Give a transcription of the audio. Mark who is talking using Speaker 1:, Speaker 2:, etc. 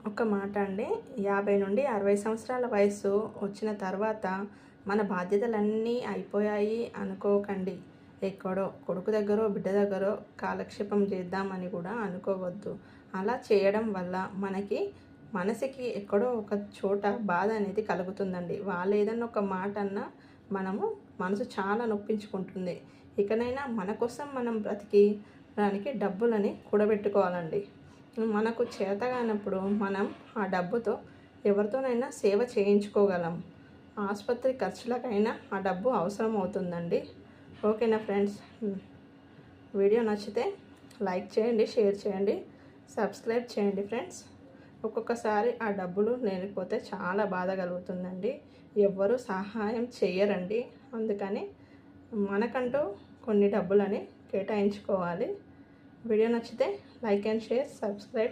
Speaker 1: ఒక మాట అండి, 50 నుండి 60 సంవత్సరాల వయసు వచ్చిన తర్వాత మన బాధ్యతలన్నీ అయిపోయాయి అనుకోకండి. ఎక్కడో కొడుకు దగ్గరో బిడ్డ దగ్గరో కాలక్షేపం చేద్దామని కూడా అనుకోవద్దు. అలా చేయడం వల్ల మనసుకి ఎక్కడో ఒక చోట బాధ అనేది కలుగుతుందండి. వాళ్ళు ఏదన్నా ఒక మాట అన్నా మనసు చాలా నొప్పించుకుంటుంది. ఇకనైనా మన కోసం మనం బ్రతికి దానికి డబ్బులని కూడబెట్టుకోవాలండి. మనకు చేతగానప్పుడు మనం ఆ డబ్బుతో ఎవరితోనైనా సేవ చేయించుకోగలం. ఆసుపత్రి ఖర్చులకైనా ఆ డబ్బు అవసరం అవుతుందండి. ఓకేనా ఫ్రెండ్స్? వీడియో నచ్చితే లైక్ చేయండి, షేర్ చేయండి, సబ్స్క్రైబ్ చేయండి ఫ్రెండ్స్. ఒక్కొక్కసారి ఆ డబ్బులు లేకపోతే చాలా బాధ కలుగుతుందండి. ఎవ్వరూ సహాయం చేయరండి. అందుకని మనకంటూ కొన్ని డబ్బులని కేటాయించుకోవాలి. వీడియో నచ్చితే లైక్ అండ్ షేర్, సబ్స్క్రైబ్.